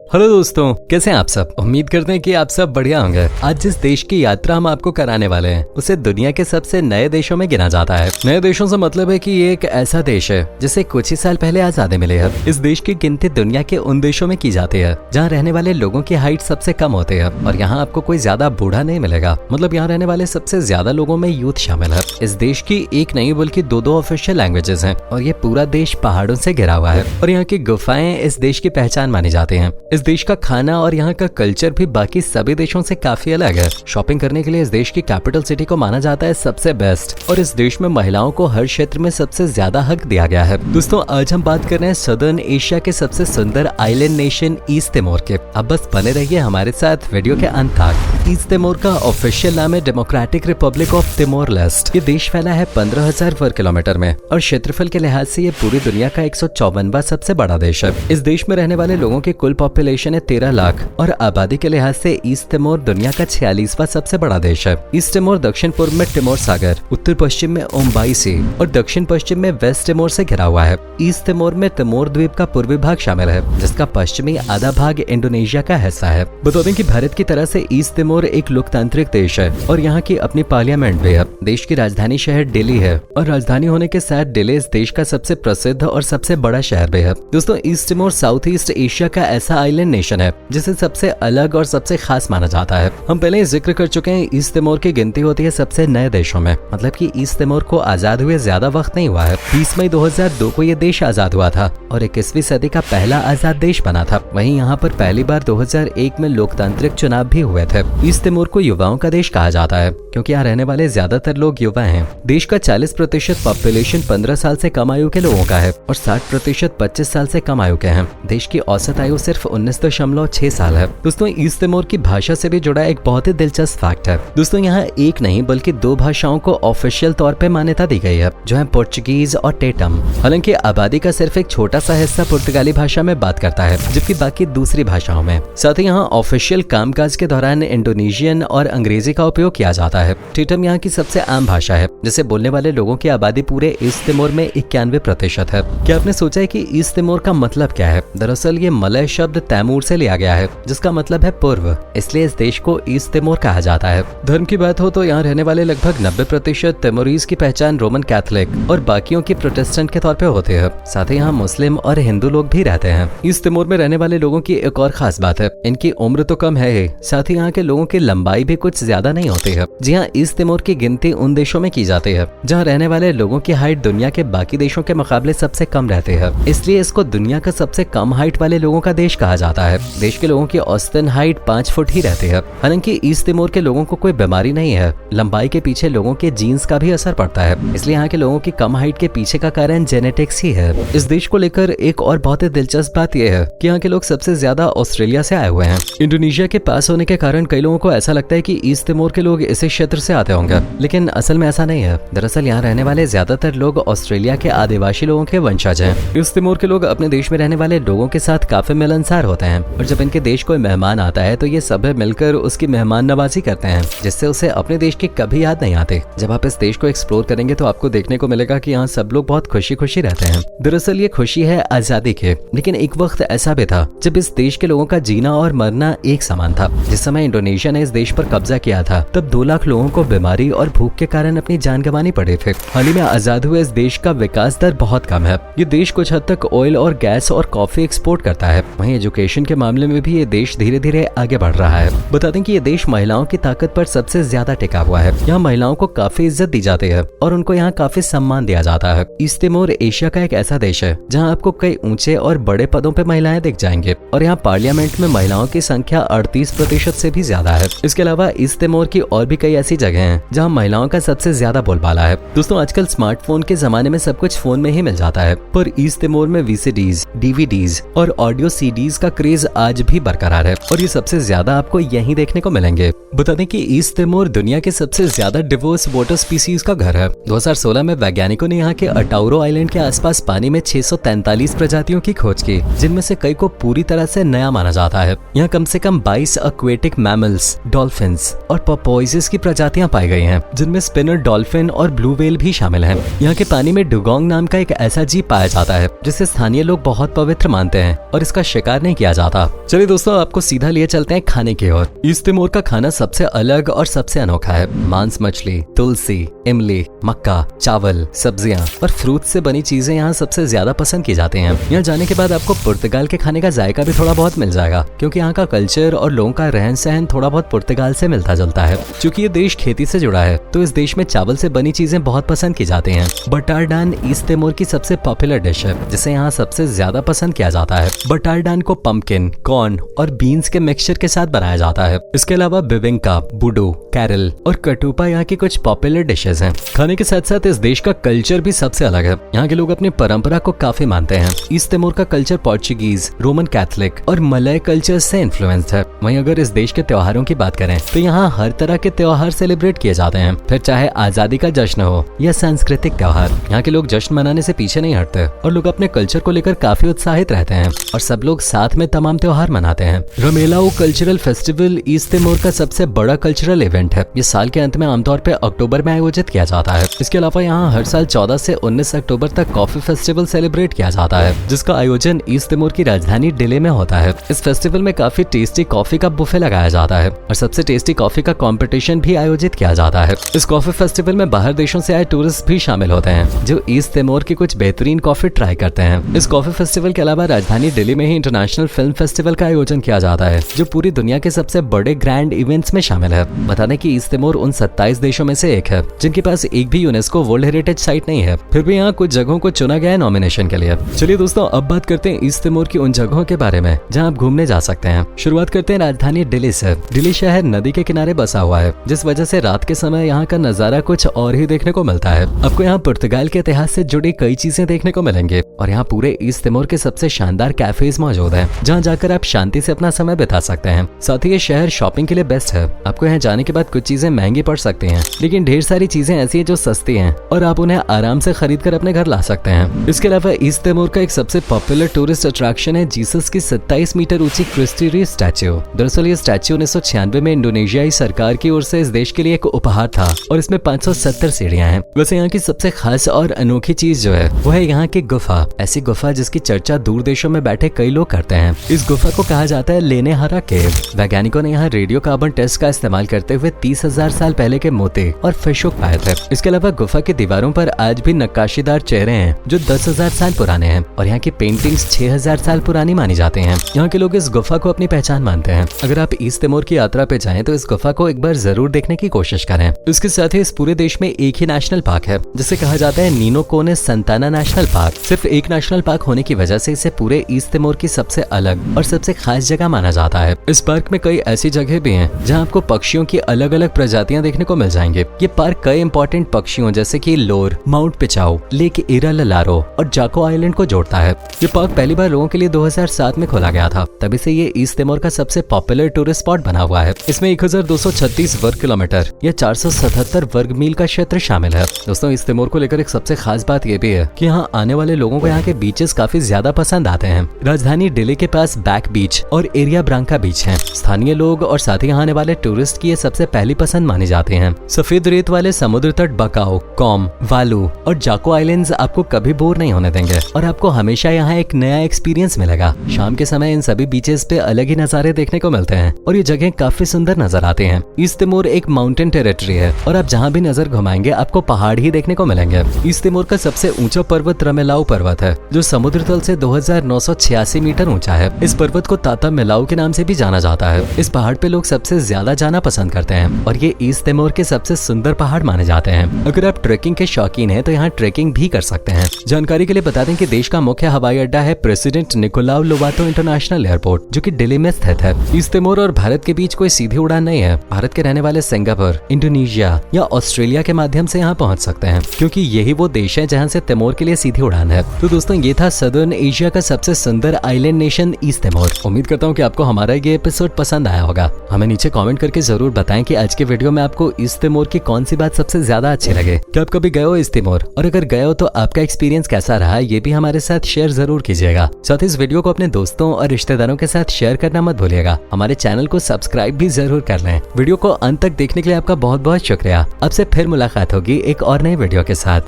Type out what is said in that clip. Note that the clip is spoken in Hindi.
हेलो दोस्तों, कैसे हैं आप सब। उम्मीद करते हैं कि आप सब बढ़िया होंगे। आज जिस देश की यात्रा हम आपको कराने वाले हैं उसे दुनिया के सबसे नए देशों में गिना जाता है। नए देशों से मतलब है कि ये एक ऐसा देश है जिसे कुछ ही साल पहले आजादी मिली है। इस देश की गिनती दुनिया के उन देशों में की जाती है जहाँ रहने वाले लोगों की हाइट सबसे कम होती है और यहाँ आपको कोई ज्यादा बूढ़ा नहीं मिलेगा। मतलब यहाँ रहने वाले सबसे ज्यादा लोगों में यूथ शामिल है। इस देश की एक नहीं बल्कि दो ऑफिशियल लैंग्वेजेस हैं और ये पूरा देश पहाड़ों से घिरा हुआ है और यहाँ की गुफाएं इस देश की पहचान मानी जाती हैं। इस देश का खाना और यहाँ का कल्चर भी बाकी सभी देशों से काफी अलग है। शॉपिंग करने के लिए इस देश की कैपिटल सिटी को माना जाता है सबसे बेस्ट और इस देश में महिलाओं को हर क्षेत्र में सबसे ज्यादा हक दिया गया है। दोस्तों, आज हम बात कर रहे हैं सदर्न एशिया के सबसे सुंदर आइलैंड नेशन ईस्ट तिमोर के। अब बस बने रहिए हमारे साथ वीडियो के अंत तक। ईस्ट तिमोर का ऑफिशियल नाम है डेमोक्रेटिक रिपब्लिक ऑफ तिमोर लेस्ट। ये देश फैला है 15,000 वर्ग किलोमीटर में और क्षेत्रफल के लिहाज से ये पूरी दुनिया का 154वां सबसे बड़ा देश है। इस देश में रहने वाले लोगों की कुल पॉपुलेशन है 13 लाख और आबादी के लिहाज से ईस्ट तिमोर दुनिया का 46वां सबसे बड़ा देश है। ईस्ट तिमोर दक्षिण पूर्व में तिमोर सागर, उत्तर पश्चिम में ओम्बाई सी और दक्षिण पश्चिम में वेस्ट तिमोर से घिरा हुआ है। ईस्ट तिमोर में तिमोर द्वीप का पूर्वी भाग शामिल है जिसका पश्चिमी आधा भाग इंडोनेशिया का हिस्सा है। बता दें कि भारत की तरह से ईस्ट तिमोर एक लोकतांत्रिक देश है और यहाँ की अपनी पार्लियामेंट भी है। देश की राजधानी शहर दिल्ली है और राजधानी होने के साथ दिल्ली इस देश का सबसे प्रसिद्ध और सबसे बड़ा शहर भी है। दोस्तों, east Timor south east Asia का ऐसा आइलैंड नेशन है जिसे सबसे अलग और सबसे खास माना जाता है। हम पहले जिक्र कर चुके हैं, ईस्ट तिमोर की गिनती होती है सबसे नए देशों में। मतलब कि ईस्ट तिमोर को आजाद हुए ज्यादा वक्त नहीं हुआ है। 20 मई 2002 को ये देश आजाद हुआ था और 21वीं सदी का पहला आजाद देश बना था। वहीं यहाँ पर पहली बार 2001 में लोकतांत्रिक चुनाव भी हुए थे। ईस्ट तिमोर को युवाओं का देश कहा जाता है क्योंकि यहाँ रहने वाले ज्यादातर लोग युवा हैं। देश का 40% पॉपुलेशन 15 साल से कम आयु के लोगों का है और 60% 25 साल से कम आयु के हैं। देश की औसत आयु सिर्फ 19.6 साल है। दोस्तों, ईस्ट तिमोर की भाषा से भी जुड़ा एक बहुत ही दिलचस्प फैक्ट है। दोस्तों, यहाँ एक नहीं बल्कि 2 भाषाओं को ऑफिशियल तौर पे मान्यता दी गई है जो है पुर्तगीज और टेटम। हालांकि आबादी का सिर्फ एक छोटा सा हिस्सा पुर्तगाली भाषा में बात करता है जबकि बाकी दूसरी भाषाओं में। साथ ही यहाँ ऑफिशियल कामकाज के दौरान इंडोनेशियन और अंग्रेजी का उपयोग किया जाता है। टेटम यहाँ की सबसे आम भाषा है जिसे बोलने वाले लोगों की आबादी पूरे ईस्ट तिमोर में 91% है। क्या आपने सोचा है कि ईस्ट तिमोर का मतलब क्या है? दरअसल ये मलय शब्द तैमूर से लिया गया है जिसका मतलब है पूर्व, इसलिए इस देश को ईस्ट तिमोर कहा जाता है। धर्म की बात हो तो यहाँ रहने वाले लगभग 90% तिमोरीज की पहचान रोमन कैथोलिक और बाकियों की प्रोटेस्टेंट के तौर पे होते हैं। साथ ही यहाँ मुस्लिम और हिंदू लोग भी रहते हैं। ईस्ट तिमोर में रहने वाले लोगों की एक और खास बात है, इनकी उम्र तो कम है ही, साथ ही यहाँ के लोगों की लंबाई भी कुछ ज्यादा नहीं होती है। जी हाँ, ईस्ट तिमोर की गिनती उन देशों में की जाती है जहाँ रहने वाले लोगों की हाइट दुनिया के बाकी देशों के मुकाबले सबसे कम रहती है, इसलिए इसको दुनिया का सबसे कम हाइट वाले लोगों का देश कहा जाता है। देश के लोगों की औसतन हाइट 5 फुट ही रहती है। हालांकि ईस्ट तिमोर के लोगों को कोई बीमारी नहीं है। लंबाई के पीछे लोगों के जीन्स का भी असर पड़ता है, इसलिए यहाँ के लोगों की कम हाइट के पीछे का कारण जेनेटिक्स ही है। इस देश को लेकर एक और बहुत ही दिलचस्प बात यह है कि यहाँ के लोग सबसे ज्यादा ऑस्ट्रेलिया से आए हुए हैं। इंडोनेशिया के पास होने के कारण कई लोगों को ऐसा लगता है कि ईस्ट तिमोर के लोग इसी क्षेत्र से आते होंगे, लेकिन असल में ऐसा नहीं है। दरअसल यहाँ रहने वाले ज्यादातर लोग ऑस्ट्रेलिया के आदिवासी लोगों के वंशज हैं। ईस्ट तिमोर के लोग अपने देश में रहने वाले लोगों के साथ काफी मिलनसार होते हैं और जब इनके देश कोई मेहमान आता है तो ये सब मिलकर उसकी मेहमान नवाजी करते हैं जिससे उसे अपने देश की कभी याद नहीं आती। जब आप इस देश को एक्सप्लोर करेंगे तो आपको देखने को मिलेगा कि यहाँ सब लोग बहुत खुशी खुशी रहते हैं। दरअसल ये खुशी है आजादी की, लेकिन एक वक्त ऐसा भी था जब इस देश के लोगों का जीना और मरना एक समान था। जिस समय इंडोनेशिया ने इस देश पर कब्जा किया था तब 2 लाख लोगों को बीमारी और भूख के कारण अपनी जान गंवानी पड़ी थी। हाल ही में आजाद हुए इस देश का विकास दर बहुत कम है। ये देश कुछ हद तक ऑयल और गैस और कॉफी एक्सपोर्ट करता है। वहीं एजुकेशन के मामले में भी ये देश धीरे धीरे आगे बढ़ रहा है। बता दें कि ये देश महिलाओं की ताकत पर सबसे ज्यादा टिका हुआ है। यहाँ महिलाओं को काफी इज्जत दी जाती है और उनको यहाँ काफी सम्मान दिया जाता है। ईस्ट तिमोर एशिया का एक ऐसा देश है जहाँ आपको कई ऊंचे और बड़े पदों पे महिलाएं दिख जाएंगे और यहाँ पार्लियामेंट में महिलाओं की संख्या 38% से भी ज्यादा है। इसके अलावा ईस्ट तिमोर की और भी कई ऐसी जगह हैं जहाँ महिलाओं का सबसे ज्यादा बोलबाला है। दोस्तों, आजकल स्मार्टफोन के जमाने में सब कुछ फोन में ही मिल जाता है, पर ईस्ट तिमोर में VCDs, DVDs और ऑडियो CDs का क्रेज आज भी बरकरार है और ये सबसे ज्यादा आपको यहीं देखने को मिलेंगे। बता दें कि ईस्ट तिमोर दुनिया के सबसे ज्यादा डिवर्स वाटर स्पीसीज का घर है। 2016 में वैज्ञानिकों ने यहाँ के अटाउरो आइलैंड के आसपास पानी में 643 प्रजातियों की खोज की, जिनमें से कई को पूरी तरह से नया माना जाता है। यहाँ कम से कम 22 एक्वेटिक मैमल्स व्हेल्स, डॉल्फिन्स और पोर्पोइजेस की प्रजातियां पाई गई हैं, जिनमें स्पिनर डॉल्फिन और ब्लू व्हेल भी शामिल हैं। यहाँ के पानी में डुगोंग नाम का एक ऐसा जीव पाया जाता है जिसे स्थानीय लोग बहुत पवित्र मानते हैं और इसका शिकार नहीं किया जाता। चलिए दोस्तों, आपको सीधा लिए चलते हैं खाने की ओर। ईस्ट तिमोर का खाना सबसे अलग और सबसे अनोखा है। मांस मछली, तुलसी, इमली, मक्का, चावल, सब्जियां और फ्रूट से बनी चीजें यहाँ सबसे ज्यादा पसंद की जाती हैं। यहाँ जाने के बाद आपको पुर्तगाल के खाने का जायका भी थोड़ा बहुत मिल जाएगा, क्योंकि यहाँ का कल्चर और लोगों का रहन सहन थोड़ा बहुत पुर्तगाल से मिलता जुलता है। क्योंकि ये देश खेती से जुड़ा है, तो इस देश में चावल से बनी चीजें बहुत पसंद की जाती हैं। बटारडान ईस्ट तिमोर की सबसे पॉपुलर डिश है, जिसे यहाँ सबसे ज्यादा पसंद किया जाता है। बटारडान को पंपकिन, कॉर्न और बीन्स के मिक्सचर के साथ बनाया जाता है। इसके अलावा बिबिंका, बुडू, कैरल और कटुपा यहाँ की कुछ पॉपुलर डिशेज हैं। खाने के साथ साथ इस देश का कल्चर भी सबसे अलग है। यहाँ के लोग अपनी परंपरा को काफी मानते हैं। ईस्ट तिमोर का कल्चर पोर्चुगीज, रोमन कैथोलिक और मलय कल्चर से इन्फ्लुएंस्ड है। वहीं अगर इस देश के त्योहारों की बात करें तो यहाँ हर तरह के त्योहार सेलिब्रेट किए जाते हैं, फिर चाहे आजादी का जश्न हो या सांस्कृतिक त्योहार। यहाँ के लोग जश्न मनाने से पीछे नहीं हटते और लोग अपने कल्चर को लेकर काफी उत्साहित रहते हैं और सब लोग साथ में तमाम त्योहार मनाते हैं। रमेलाओ कल्चरल फेस्टिवल ईस्ट तिमोर का सबसे बड़ा कल्चरल इवेंट है। ये साल के अंत में आमतौर पर अक्टूबर में आयोजित किया जाता है। इसके अलावा यहाँ हर साल 14 से 19 अक्टूबर तक कॉफी फेस्टिवल सेलिब्रेट किया जाता है, जिसका आयोजन ईस्ट तिमोर की राजधानी डिले में होता है। इस फेस्टिवल में काफी टेस्टी कॉफी का बुफे लगाया जाता है और सबसे टेस्टी कॉफी का कंपटीशन भी आयोजित किया जाता है। इस कॉफी फेस्टिवल में बाहर देशों से आए टूरिस्ट भी शामिल होते हैं, जो ईस्ट तिमोर की कुछ बेहतरीन कॉफी ट्राई करते हैं। इस कॉफी फेस्टिवल के अलावा राजधानी दिल्ली में ही इंटरनेशनल फिल्म फेस्टिवल का आयोजन किया जाता है, जो पूरी दुनिया के सबसे बड़े ग्रैंड इवेंट्स में शामिल है। बता दें कि ईस्ट तिमोर उन 27 देशों में से एक है जिनके पास एक भी यूनेस्को वर्ल्ड हेरिटेज साइट नहीं है। फिर भी यहाँ कुछ जगहों को चुना गया है नॉमिनेशन के लिए। चलिए दोस्तों, अब बात करते हैं ईस्ट तिमोर की उन जगहों के बारे में जहाँ आप घूमने जा सकते हैं। शुरुआत करते हैं राजधानी दिल्ली से। दिल्ली शहर नदी के किनारे बसा हुआ है, जिस वजह से रात के समय यहाँ का नजारा कुछ और ही देखने को मिलता है। आपको यहाँ पुर्तगाल के इतिहास से जुड़ी कई चीजें देखने को मिलेंगे और यहाँ पूरे ईस्ट तिमोर के सबसे शानदार कैफेज मौजूद हैं, जहाँ जाकर आप शांति से अपना समय बिता सकते हैं। साथ ही ये शहर शॉपिंग के लिए बेस्ट है। आपको यहाँ जाने के बाद कुछ चीजें महंगी पड़ सकती हैं, लेकिन ढेर सारी चीजें ऐसी हैं जो सस्ती हैं और आप उन्हें आराम से खरीद कर अपने घर ला सकते हैं। इसके अलावा ईस्ट तिमोर का एक सबसे पॉपुलर टूरिस्ट अट्रैक्शन है जीसस की 27 मीटर ऊंची क्रिस्टी री स्टैच्यू। दरअसल ये स्टैच्यू 1996 में इंडोनेशियाई सरकार की ओर से इस देश के लिए एक उपहार था और इसमें 570 सीढ़ियां हैं। वैसे यहाँ की सबसे खास और अनोखी चीज जो है वो है यहाँ की गुफा। ऐसी गुफा जिसकी चर्चा दूर देशों में बैठे कई लोग करते हैं। इस गुफा को कहा जाता है लेनेहारा केव। वैज्ञानिकों ने यहाँ रेडियो कार्बन टेस्ट का इस्तेमाल करते हुए 30,000 साल पहले के मोती और फिशोक पाए थे। इसके अलावा गुफा की दीवारों पर आज भी नक्काशीदार चेहरे हैं जो 10,000 साल पुराने हैं और यहाँ की पेंटिंग्स 6,000 साल पुरानी मानी जाती हैं। यहाँ के लोग इस गुफा को अपनी पहचान मानते हैं। अगर आप ईस्ट तिमोर की यात्रा पे जाएं तो इस गुफा को एक बार जरूर देखने की कोशिश करें। इसके साथ ही इस पूरे देश में एक ही नेशनल पार्क है जिसे कहा जाता है नीनो कोनेस संताना नेशनल पार्क। सिर्फ एक नेशनल पार्क होने की वजह से इसे पूरे ईस्ट तिमोर की सबसे अलग और सबसे खास जगह माना जाता है। इस पार्क में कई ऐसी जगह भी हैं जहाँ आपको पक्षियों की अलग अलग प्रजातियां देखने को मिल जाएंगे। ये पार्क कई इंपॉर्टेंट पक्षियों जैसे कि लोर, माउंट पिचाऊ, लेक इरालारो और जाको आइलैंड को जोड़ता है। ये पार्क पहली बार लोगों के लिए 2007 में खोला गया था। तभी से ये ईस्ट तिमोर का सबसे पॉपुलर टूरिस्ट स्पॉट बना हुआ है। इसमें 1236 वर्ग किलोमीटर या 477 वर्ग मील का क्षेत्र शामिल है। दोस्तों, ईस्ट तिमोर को लेकर एक सबसे खास बात ये भी है कि यहाँ आने वाले लोगों को यहाँ के बीचेस काफी ज्यादा पसंद आते हैं। राजधानी दिल्ली के पास बैक बीच और एरिया ब्रांका बीच है। स्थानीय लोग और साथ ही आने वाले टूरिस्ट की ये सबसे पहली पसंद मानी जाती हैं। सफेद रेत वाले समुद्र तट बकाओ, कॉम, वालू और जाको आइलैंड्स आपको कभी बोर नहीं होने देंगे और आपको हमेशा यहाँ एक नया एक्सपीरियंस मिलेगा। शाम के समय इन सभी बीचेस पे अलग ही नजारे देखने को मिलते हैं और ये जगह काफी सुंदर नजर आते हैं। ईस्ट तिमोर एक माउंटेन टेरिटरी है और आप जहाँ भी नजर घुमाएंगे आपको पहाड़ ही देखने को मिलेंगे। ईस्ट तिमोर का सबसे ऊंचा पर्वत रमेलाऊ पर्वत है, जो समुद्र तल से 2986 मीटर ऊंचा है। इस पर्वत को ताता मेलाऊ के नाम से भी जाना जाता है। इस पहाड़ पे लोग सबसे ज्यादा जाना पसंद करते हैं और ये ईस्ट तिमोर के सबसे सुंदर पहाड़ माने जाते हैं। अगर आप ट्रेकिंग के शौकीन हैं तो यहाँ ट्रेकिंग भी कर सकते हैं। जानकारी के लिए बता दें कि देश का मुख्य हवाई अड्डा है प्रेसिडेंट निकोलाउ लोवातो इंटरनेशनल एयरपोर्ट, जो कि दिल्ली में स्थित है। ईस्ट तिमोर और भारत के बीच कोई सीधी उड़ान नहीं है। भारत के रहने वाले सिंगापुर, इंडोनेशिया या ऑस्ट्रेलिया के माध्यम से यहाँ पहुँच सकते हैं, क्योंकि यही वो देश है जहाँ से तिमोर के लिए सीधी उड़ान है। तो दोस्तों, ये था सदर्न एशिया का सबसे सुंदर आइलैंड नेशन ईस्ट तिमोर। उम्मीद करता हूँ कि आपको हमारा ये एपिसोड पसंद आया होगा। हमें नीचे कमेंट करके जरूर बताएं कि आज के वीडियो में आपको ईस्ट तिमोर की कौन सी बात सबसे ज्यादा अच्छी लगे। क्या आप कभी गए हो ईस्ट तिमोर, और अगर गए हो तो आपका एक्सपीरियंस कैसा रहा, ये भी हमारे साथ शेयर जरूर कीजिएगा। साथ ही इस वीडियो को अपने दोस्तों और रिश्तेदारों के साथ शेयर करना मत भूलिएगा। हमारे चैनल को सब्सक्राइब सब्सक्राइब भी जरूर कर लें। वीडियो को अंत तक देखने के लिए आपका बहुत बहुत शुक्रिया। अब से फिर मुलाकात होगी एक और नए वीडियो के साथ।